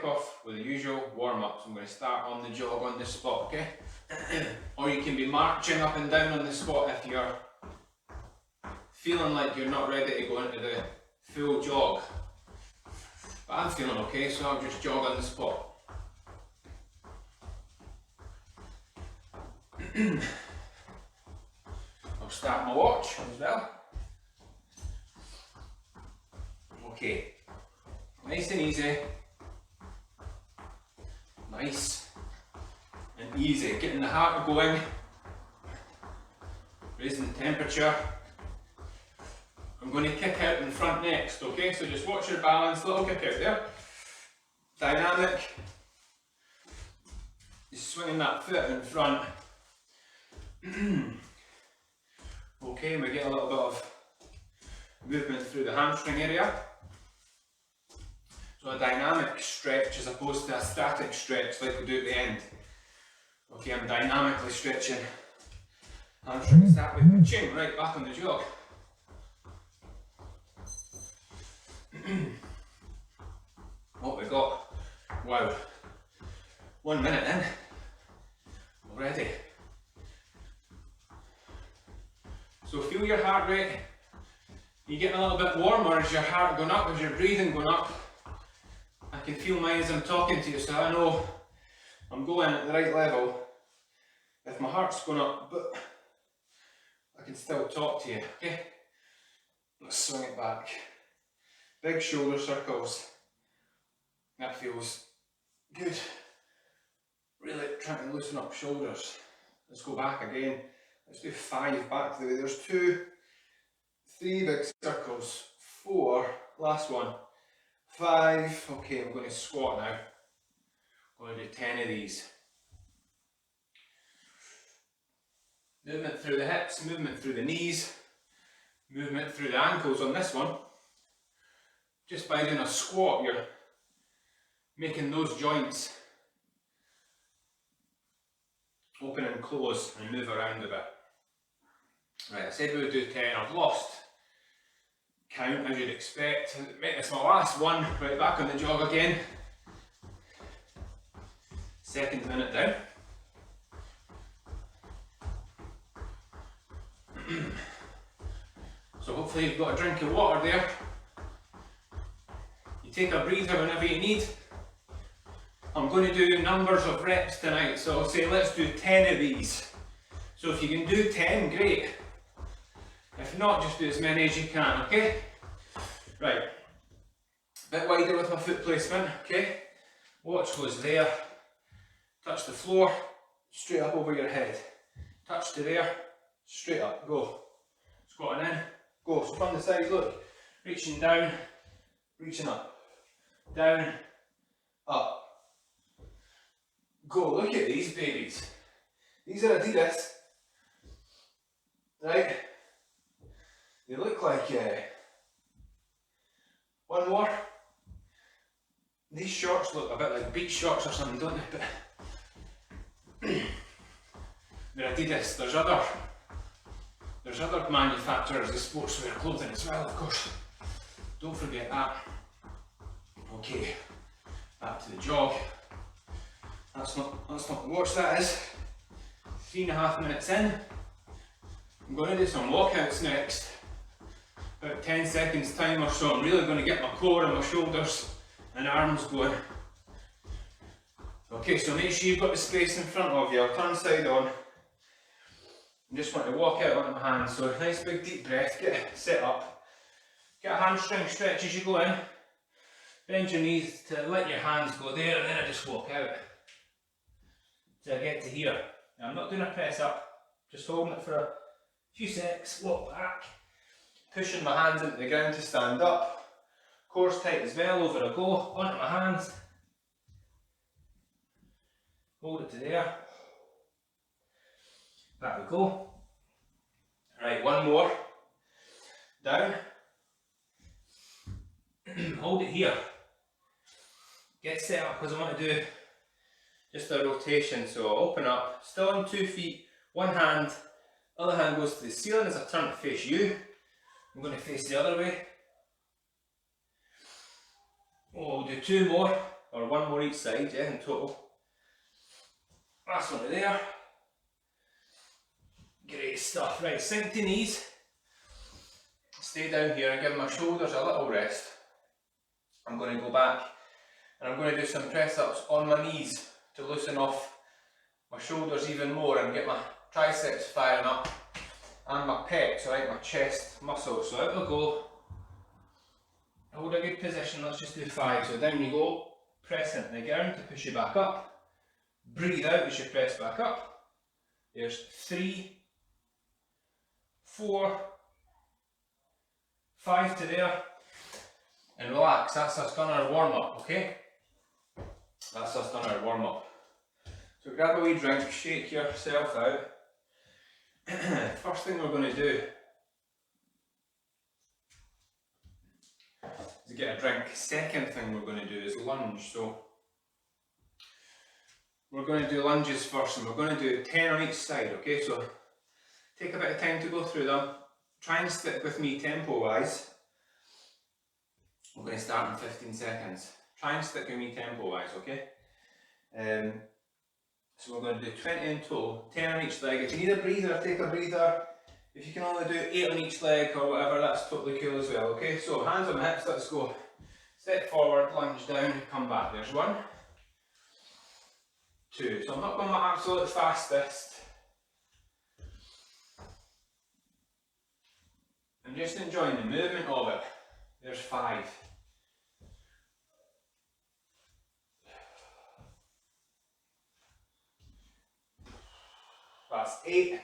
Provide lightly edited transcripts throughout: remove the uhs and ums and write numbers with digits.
off with the usual warm-up. So I'm going to start on the jog on the spot, okay? Or you can be marching up and down on the spot if you're feeling like you're not ready to go into the full jog. But I'm feeling okay, so I'll just jog on the spot. I'll start my watch as well. Okay, nice and easy. Nice and easy. Getting the heart going. Raising the temperature. I'm going to kick out in front next, okay? So just watch your balance, little kick out there. Dynamic. Just swinging that foot in front. Okay, we get a little bit of movement through the hamstring area. So a dynamic stretch as opposed to a static stretch like we do at the end. Okay, I'm dynamically stretching hamstrings that way, ching, right back on the jog. What we got? Wow, 1 minute in already. So feel your heart rate. You getting a little bit warmer as your heart going up, as your breathing going up. I can feel mine as I'm talking to you, so I know I'm going at the right level. If my heart's going up, but I can still talk to you, okay? Let's swing it back. Big shoulder circles. That feels good. Really trying to loosen up shoulders. Let's go back again. Let's do 5 back to the way. There's 2, 3 big circles. 4, last one. 5, okay, I'm going to squat now. I'm going to do 10 of these. Movement through the hips, movement through the knees, movement through the ankles on this one. Just by doing a squat, you're making those joints open and close and move around a bit. Right, I said we would do 10, I've lost count as you'd expect. It's my last one, right back on the jog again. Second minute down. So hopefully you've got a drink of water there. You take a breather whenever you need. I'm going to do numbers of reps tonight, so I'll say let's do 10 of these. So if you can do 10, great. If not, just do as many as you can, okay? Right. Bit wider with my foot placement, okay? Watch goes there. Touch the floor, straight up over your head. Touch to there, straight up, go. Squatting in, go. So from the side, look. Reaching down, reaching up. Down, up. Go, look at these babies. These are Adidas. Right? They look like, one more. These shorts look a bit like beach shorts or something, don't they? But they're Adidas. There's other manufacturers of sportswear clothing as well, of course. Don't forget that. Okay, back to the jog. That's not the watch, that is. 3.5 minutes in. I'm going to do some walkouts next. About 10 seconds time or so. I'm really going to get my core and my shoulders and arms going. Okay, so make sure you've got the space in front of you. I'll turn side on. I just want to walk out on my hands. So nice big deep breath, get set up. Get a hamstring stretch as you go in. Bend your knees to let your hands go there, and then I just walk out. Till I get to here. Now I'm not doing a press up, just holding it for a few secs, walk back. Pushing my hands into the ground to stand up. Core's tight as well, over I go, onto my hands. Hold it to there. Back we go. Right, one more. Down. Hold it here. Get set up because I want to do just a rotation. So I'll open up, still on 2 feet, one hand, other hand goes to the ceiling as I turn to face you. I'm going to face the other way. Oh, we'll do 2 more or one more each side, yeah, in total. Last one there. Great stuff. Right, sink to knees. Stay down here and give my shoulders a little rest. I'm going to go back and I'm going to do some press ups on my knees to loosen off my shoulders even more and get my triceps firing up and my pecs, right, my chest muscles. So out we go. Hold a good position, let's just do 5. So down you go, press into the ground to push you back up. Breathe out as you press back up. There's 3, 4, 5 to there. And relax, that's us done our warm up, okay? That's us done our warm up. So grab a wee drink, shake yourself out. First thing we're going to do is get a drink. Second thing we're going to do is lunge. So we're going to do lunges first, and we're going to do 10 on each side, okay? So take a bit of time to go through them. Try and stick with me tempo wise. We're going to start in 15 seconds. Try and stick with me tempo wise, okay? So we're going to do 20 in total, 10 on each leg. If you need a breather, take a breather. If you can only do 8 on each leg or whatever, that's totally cool as well, okay? So hands on the hips, let's go. Step forward, lunge down, come back. There's 1, 2. So I'm not going my absolute fastest. I'm just enjoying the movement of it. There's 5. That's 8.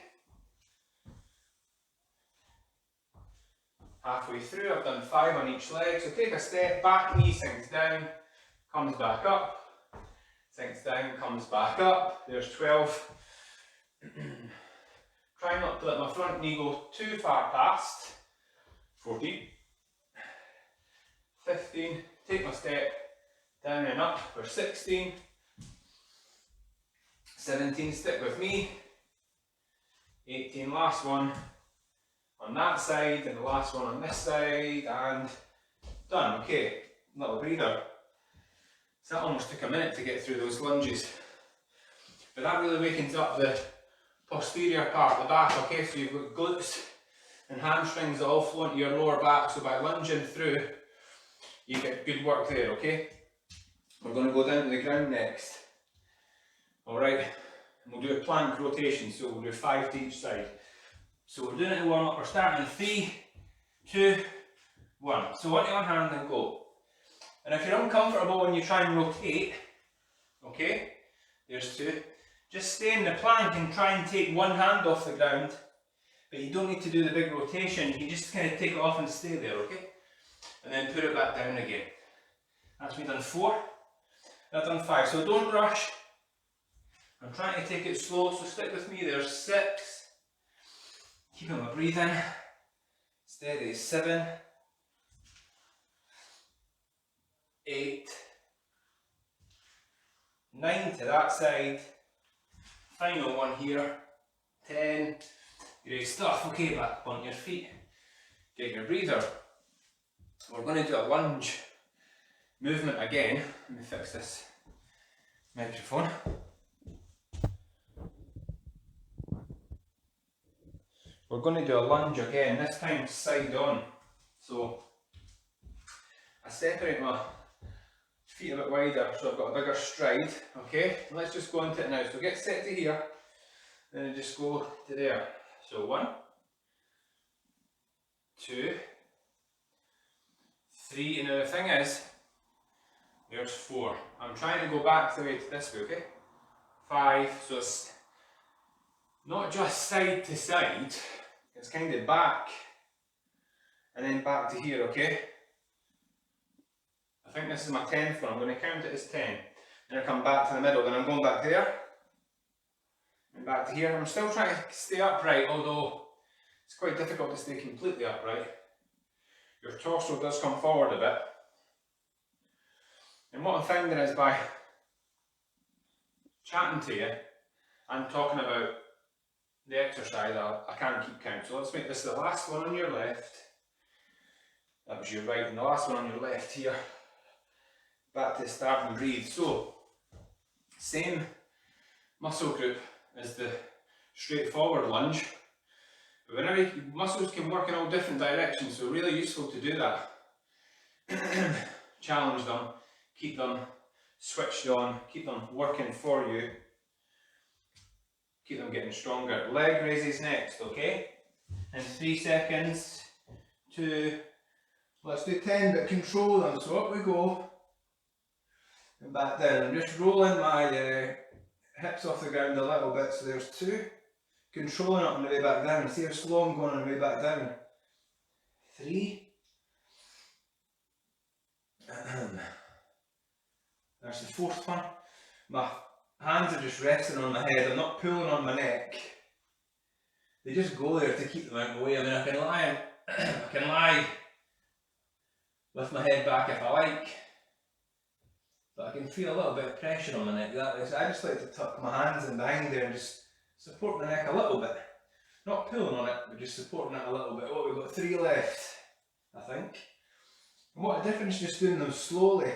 Halfway through, I've done 5 on each leg. So take a step, back knee sinks down, comes back up, sinks down, comes back up. There's 12. Try not to let my front knee go too far past. 14. 15. Take my step down and up for 16. 17. Stick with me. 18. Last one on that side, and the last one on this side, and done. Okay, little breather. So that almost took a minute to get through those lunges, but that really wakens up the posterior part, the back, okay? So you've got glutes and hamstrings that all flow into your lower back, so by lunging through, you get good work there, okay? We're going to go down to the ground next. Alright, and we'll do a plank rotation, so we'll do 5 to each side. So we're doing it to warm up, we're starting in 3, 2, 1. So onto one hand and go. And if you're uncomfortable when you try and rotate, okay, there's 2. Just stay in the plank and try and take one hand off the ground, but you don't need to do the big rotation, you can just kind of take it off and stay there, okay? And then put it back down again. That's me done 4, I've done 5, so don't rush. I'm trying to take it slow, so stick with me. There's 6. Keeping my breathing. Steady. 7. 8. 9 to that side. Final one here. 10. Great stuff. Okay, back up on your feet. Get your breather. We're going to do a lunge movement again. Let me fix this microphone. We're going to do a lunge again, this time side on. So I separate my feet a bit wider so I've got a bigger stride, okay? Let's just go into it now. So get set to here, then just go to there. So 1, 2, 3, and now the thing is, there's 4. I'm trying to go back the way to this way, okay? 5, so it's not just side to side, it's kind of back and then back to here, okay? I think this is my 10th one, I'm going to count it as 10. Then I come back to the middle, then I'm going back there and back to here. I'm still trying to stay upright, although it's quite difficult to stay completely upright. Your torso does come forward a bit. And what I'm finding is by chatting to you and talking about the exercise, I can't keep count. So let's make this the last one on your left. That was your right, and the last one on your left here. back to the start and breathe. So, same muscle group as the straightforward lunge. But whenever muscles can work in all different directions, so really useful to do that. Challenge them, keep them switched on, keep them working for you, keep them getting stronger. Leg raises next, okay? In 3 seconds, 2, let's do 10, but control them. So up we go, and back down. I'm just rolling my hips off the ground a little bit, so there's 2. Controlling it on the way back down. See how slow I'm going on the way back down. 3. There's the 4th one. My hands are just resting on my head. I'm not pulling on my neck. They just go there to keep them out of the way. I mean, I can lie with my head back if I like, but I can feel a little bit of pressure on my neck. That is, I just like to tuck my hands in behind there and just support the neck a little bit. Not pulling on it, but just supporting it a little bit. Oh, we've got 3 left, I think. And what a difference just doing them slowly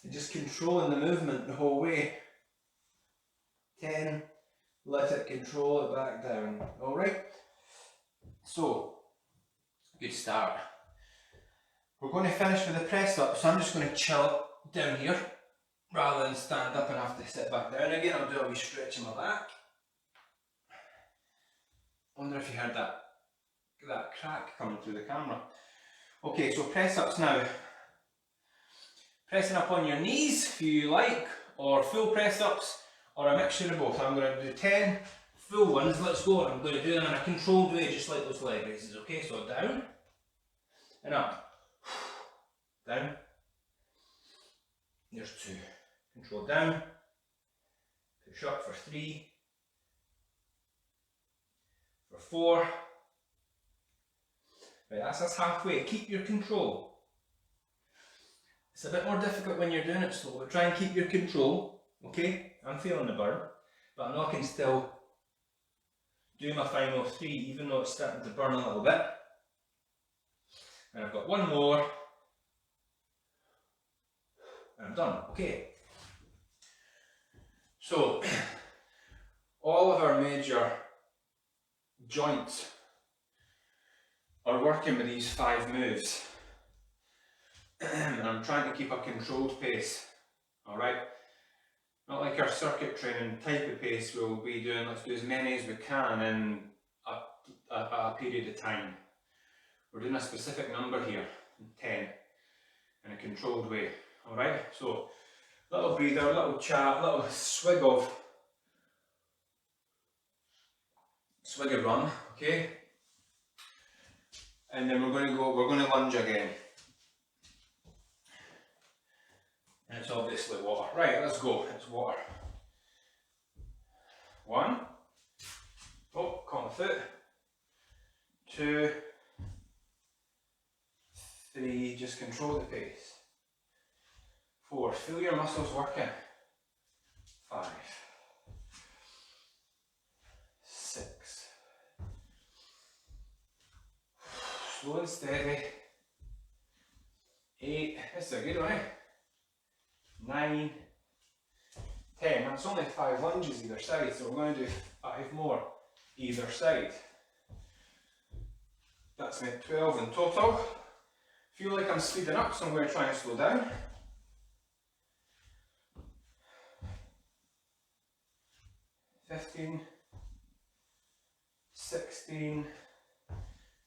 and just controlling the movement the whole way. 10, let it control it back down. Alright? So, good start. We're going to finish with the press up, so I'm just going to chill down here rather than stand up and have to sit back down again. I'll do a wee stretch in my back. I wonder if you heard that crack coming through the camera. Okay, so press ups now. Pressing up on your knees if you like, or full press ups, or a mixture of both. I'm going to do 10 full ones. Let's go. I'm going to do them in a controlled way, just like those leg raises. Okay, so down and up. Down. There's 2. Control down. Push up for 3. For 4. Right, that's us halfway. Keep your control. It's a bit more difficult when you're doing it slow, but try and keep your control. Okay? I'm feeling the burn, but I know I can still do my final 3, even though it's starting to burn a little bit. And I've got 1 more. And I'm done. Okay. So, all of our major joints are working with these 5 moves. And I'm trying to keep a controlled pace. Alright? Not like our circuit training type of pace we'll be doing, let's do as many as we can in a period of time. We're doing a specific number here, 10, in a controlled way. Alright, so little breather, little chat, little swig of run, okay? And then we're going to lunge again. And it's obviously water. Right, let's go, it's water. 1, oh, caught my foot. 2, 3, just control the pace. 4, feel your muscles working. 5, 6, slow and steady. 8, this is a good one, eh? 9, 10, that's only 5 lunges either side, so we're going to do 5 more either side. That's made 12 in total. Feel like I'm speeding up, so I'm going to try and slow down. 15, 16,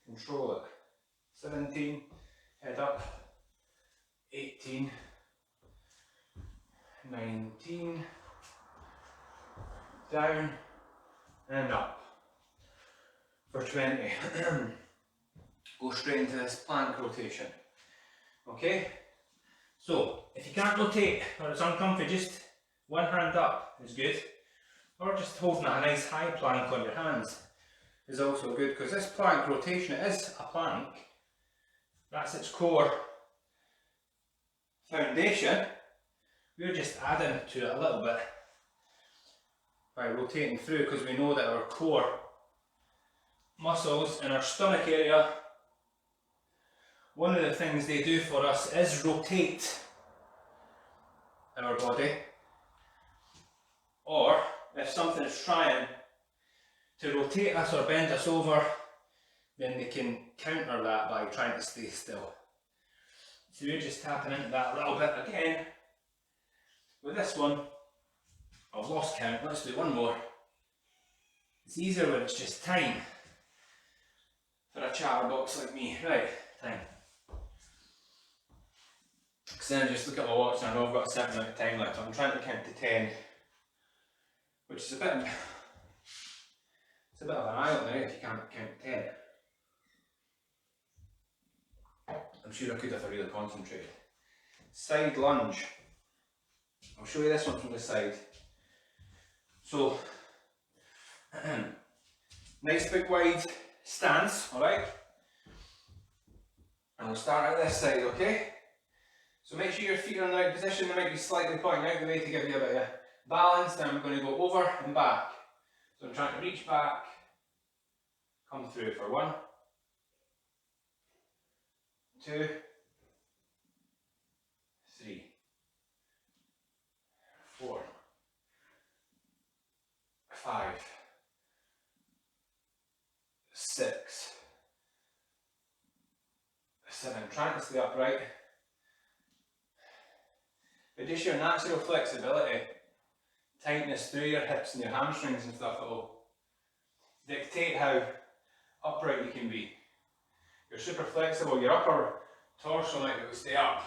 control it. 17, head up. 18, 19, down and up for 20. Go straight into this plank rotation. Okay? So, if you can't rotate or it's uncomfy, just one hand up is good. Or just holding a nice high plank on your hands is also good, because this plank rotation, it is a plank. That's its core foundation. We're just adding to it a little bit by rotating through, because we know that our core muscles in our stomach area one of the things they do for us is rotate our body, or if something is trying to rotate us or bend us over, then they can counter that by trying to stay still. So we're just tapping into that a little bit again. With this one, I've lost count, let's do one more. It's easier when it's just time for a chatterbox like me. Right, time. Because then I just look at my watch and I know I've got a certain amount of time left. I'm trying to count to 10, which is a bit of an eye opener if you can't count to 10. I'm sure I could if I really concentrated. Side lunge. I'll show you this one from the side. So, nice big wide stance, alright? And we'll start at this side, okay? So make sure your feet are in the right position. They might be slightly pointing out the way to give you a bit of balance. Then I'm going to go over and back. So I'm trying to reach back, come through for 1, 2, 3, 4, 5, 6, 7. Trying to stay upright. Reduce your natural flexibility, tightness through your hips and your hamstrings and stuff that will dictate how upright you can be. You're super flexible, your upper torso might will stay up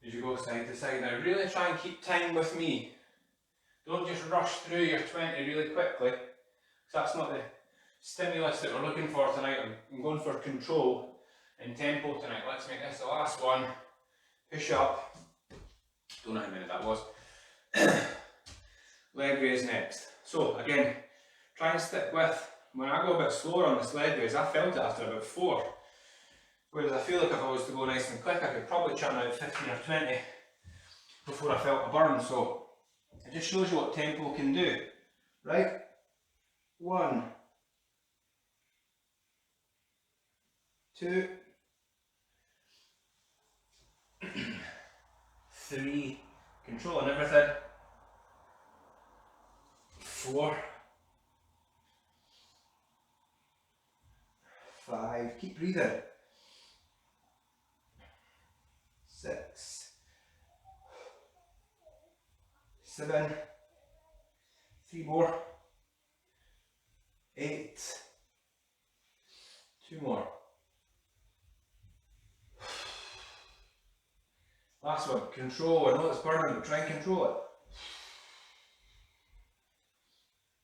as you go side to side. Now really try and keep time with me. Don't just rush through your 20 really quickly, because that's not the stimulus that we're looking for tonight. I'm going for control and tempo tonight. Let's make this the last one. Push up. Don't know how many that was. Leg raise next. So again, try and stick with, when I go a bit slower on this leg raise, I felt it after about 4. Whereas I feel like if I was to go nice and quick, I could probably churn out 15 or 20 before I felt a burn. So it just shows you what tempo can do. Right? 1, 2, 3, controlling everything. 4, 5, keep breathing. 6, 7, 3 more. 8, 2 more. Last one, control. I know it's burning, but try and control it.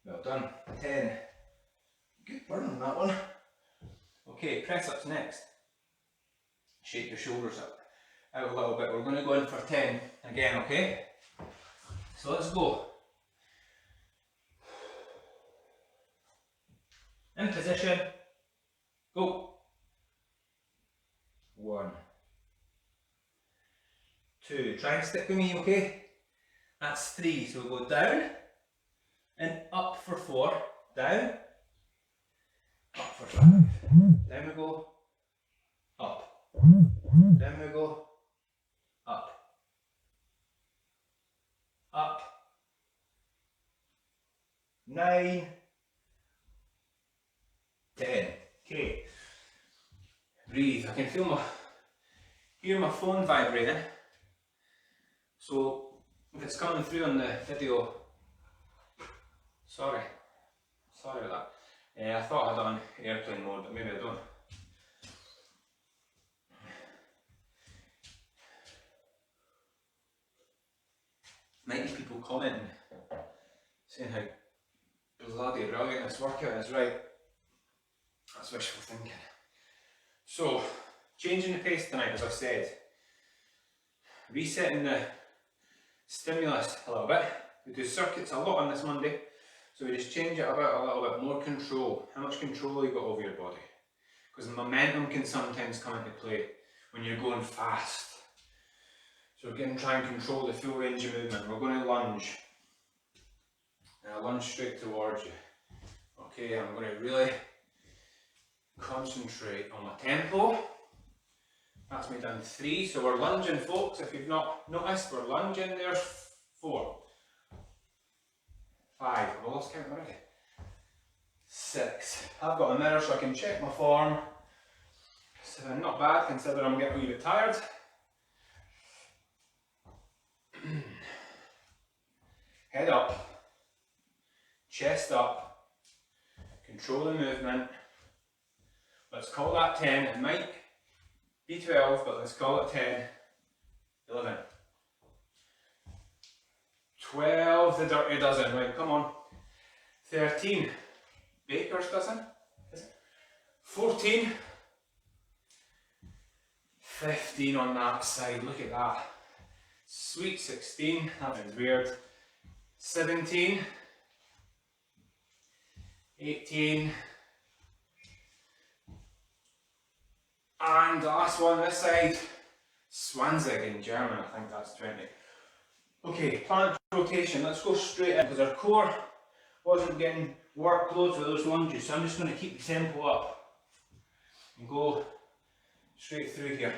Well done. 10. Good burn on that one. Okay, press ups next. Shake your shoulders out a little bit. We're going to go in for 10 again, okay? So let's go. In position. Go. 1, 2, try and stick with me, okay? That's 3, so we'll go down and up for 4, down, up for 5, down we go, up, down we go, up, up, 9, 10, okay, breathe. I can hear my phone vibrating. So if it's coming through on the video, sorry about that. I thought I had it on airplane mode, but maybe I don't. Might be people commenting, saying how bloody brilliant this workout is. Right, that's wishful thinking. So, changing the pace tonight, as I said, resetting the stimulus a little bit. We do circuits a lot on this Monday, so we just change it about a little bit. More control. How much control you got over your body? Because momentum can sometimes come into play when you're going fast. So we're going to try and control the full range of movement. We're going to lunge. And I'll lunge straight towards you. Okay, I'm going to really concentrate on my tempo. That's me done 3, so we're lunging, folks. If you've not noticed, we're lunging. There's 4, 5, I've lost count already. 6. I've got a mirror so I can check my form. 7, not bad considering I'm getting a wee bit tired. Head up, chest up, control the movement. Let's call that 10, it might be 12, but let's call it 10, 11, 12, the dirty dozen, right, come on, 13, baker's dozen, 14, 15 on that side, look at that, sweet 16, that one's weird, 17, 18, and the last one this side, Swanzig in German, I think that's 20. Okay, plank rotation, let's go straight in because our core wasn't getting workloads with those lunges, so I'm just going to keep the tempo up and go straight through here.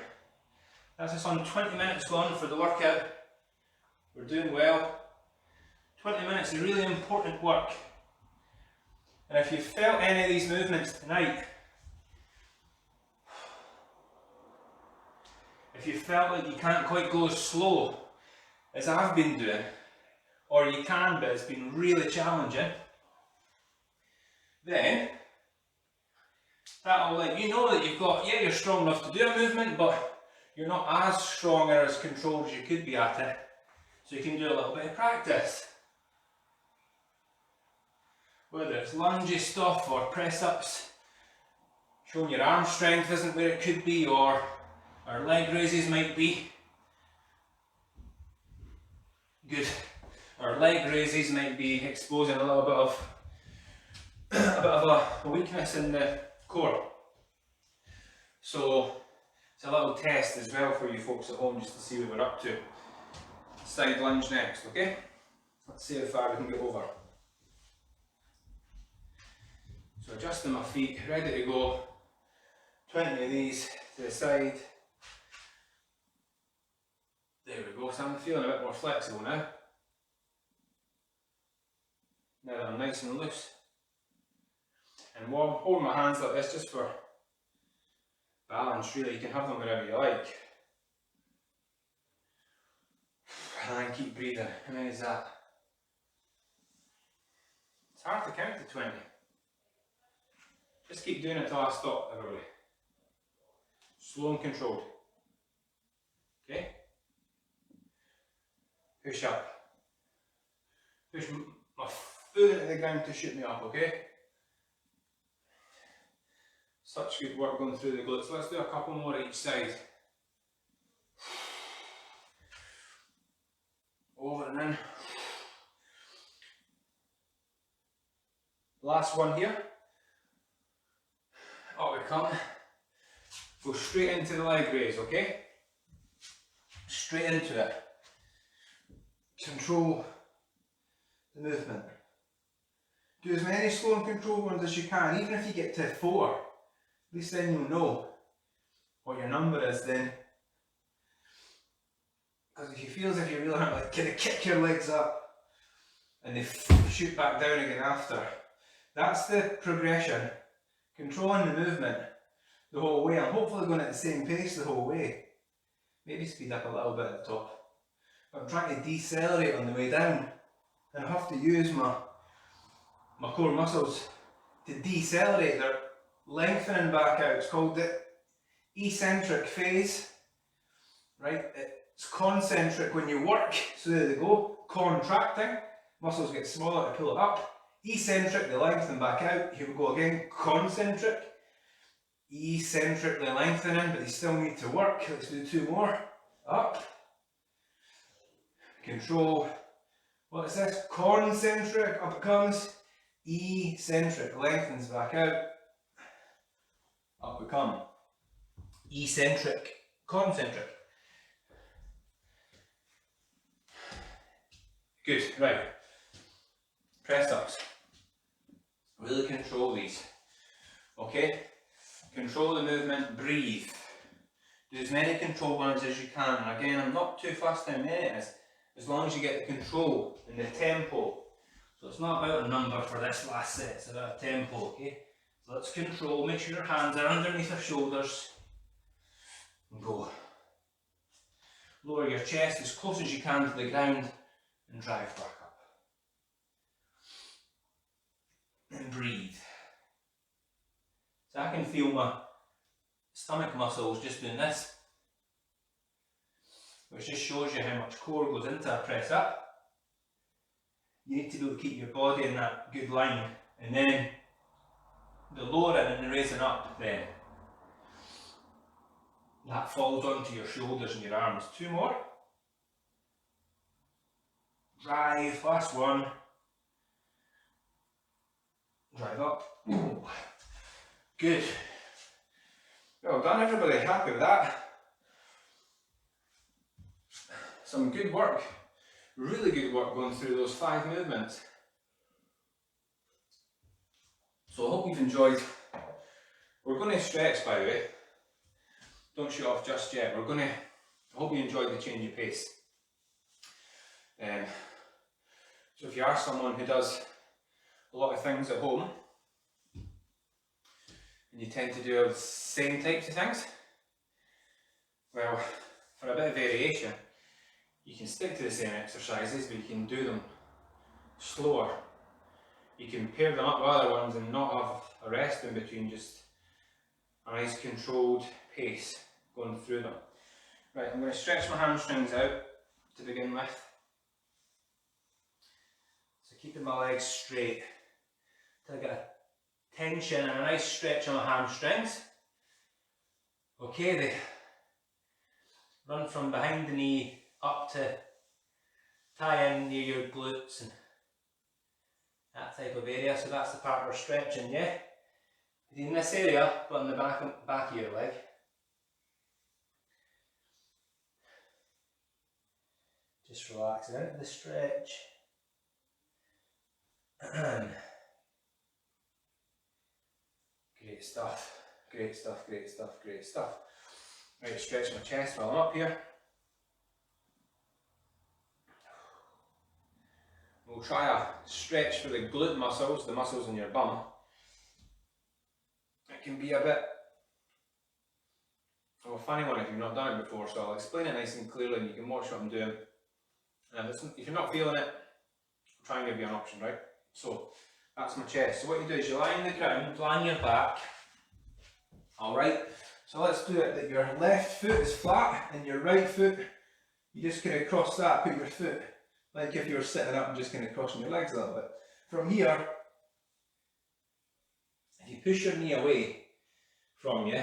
That's us on 20 minutes gone for the workout. We're doing well. 20 minutes is really important work. And if you felt any of these movements tonight, if you felt like you can't quite go as slow as I've been doing, or you can but it's been really challenging, then that'll let you know that you've got, yeah, you're strong enough to do a movement, but you're not as strong or as controlled as you could be at it. So you can do a little bit of practice. Whether it's lunges stuff or press ups, showing your arm strength isn't where it could be, or leg raises might be. Good. Our leg raises might be exposing a little bit of a weakness in the core. So it's a little test as well for you folks at home just to see what we're up to. Side lunge next, okay? Let's see how far we can get over. So adjusting my feet, ready to go. 20 of these to the side. There we go, so I'm feeling a bit more flexible now. Now that I'm nice and loose. And while I'm holding my hands like this just for balance, really, you can have them wherever you like. And then keep breathing. How many is that? It's hard to count to 20. Just keep doing it till I stop, everybody. Slow and controlled. Okay? Push up. Push my foot into the ground to shoot me up, okay? Such good work going through the glutes. Let's do a couple more each side. Over and in. Last one here. Up we come. Go straight into the leg raise, okay? Straight into it. Control the movement. Do as many slow and controlled ones as you can, even if you get to 4. At least then you'll know what your number is then. Because if you feel as if you're really having to kind of kick your legs up and they shoot back down again after, that's the progression. Controlling the movement the whole way. I'm hopefully going at the same pace the whole way. Maybe speed up a little bit at the top. But I'm trying to decelerate on the way down. And I have to use my core muscles to decelerate. They're lengthening back out. It's called the eccentric phase. Right? It's concentric when you work. So there they go. Contracting. Muscles get smaller to pull it up. Eccentric, they lengthen back out. Here we go again. Concentric. Eccentrically lengthening, but they still need to work. Let's do 2 more. Up. Control. What is this? Concentric. Up it comes. Eccentric. Lengthens back out. Up we come. Eccentric. Concentric. Good. Right. Press ups. Really control these. Okay? Control the movement, breathe. Do as many control ones as you can. And again, I'm not too fussed how many it is, as long as you get the control and the tempo. So it's not about a number for this last set, it's about a tempo, okay? So let's control, make sure your hands are underneath your shoulders. And go. Lower your chest as close as you can to the ground and drive back up. And breathe. So I can feel my stomach muscles just doing this, which just shows you how much core goes into a press up. You need to be able to keep your body in that good line, and then the lowering and the raising up, then that falls onto your shoulders and your arms. 2 more. Drive, last one. Drive up. Ooh. Good. Well done everybody, happy with that. Some good work, really good work going through those 5 movements. So I hope you've enjoyed. We're going to stretch, by the way. Don't shoot off just yet. I hope you enjoyed the change of pace. So if you are someone who does a lot of things at home, and you tend to do the same types of things, well, for a bit of variation, you can stick to the same exercises, but you can do them slower. You can pair them up with other ones and not have a rest in between, just a nice controlled pace going through them. Right, I'm going to stretch my hamstrings out to begin with. So keeping my legs straight till I get a tension and a nice stretch on my hamstrings. Okay, they run from behind the knee up to tie in near your glutes and that type of area. So that's the part we're stretching, yeah? In this area, but on the back of your leg. Just relaxing out of the stretch. Great stuff, great stuff, great stuff, great stuff. Right, stretch my chest while I'm up here. We'll try a stretch for the glute muscles, the muscles in your bum. It can be a bit of a funny one if you've not done it before, so I'll explain it nice and clearly and you can watch what I'm doing. And if you're not feeling it, I'll try and give you an option, right? So, that's my chest. So what you do is you lie on the ground, lie on your back. Alright, so let's do it that your left foot is flat and your right foot, you just kind of cross that, put your foot, like if you were sitting up and just kind of crossing your legs a little bit. From here, if you push your knee away from you,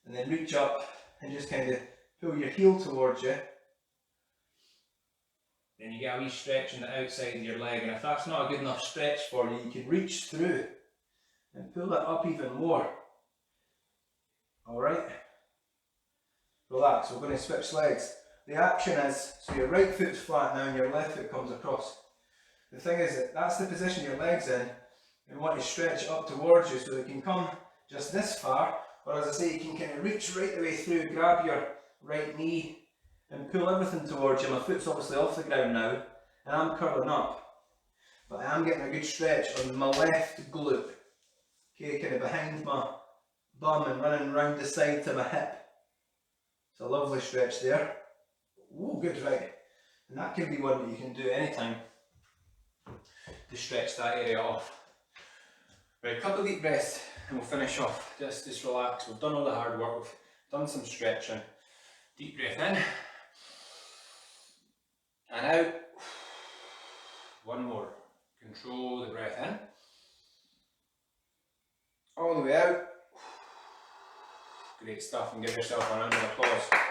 and then reach up and just kind of pull your heel towards you, then you get a wee stretch on the outside of your leg, and if that's not a good enough stretch for you, you can reach through and pull it up even more. Alright? Relax, we're going to switch legs. The action is, so your right foot's flat now and your left foot comes across. The thing is that that's the position your leg's in, and we want to stretch it up towards you so it can come just this far, or as I say, you can kind of reach right the way through, grab your right knee and pull everything towards you. My foot's obviously off the ground now and I'm curling up, but I am getting a good stretch on my left glute, okay, kind of behind my bum and running round the side to my hip. It's a lovely stretch there. Oh, good, right. And that can be one that you can do anytime to stretch that area off. Right, a couple of deep breaths and we'll finish off. Just relax. We've done all the hard work. We've done some stretching. Deep breath in and out. One more. Control the breath in. All the way out. Great stuff, and give yourself a round of applause.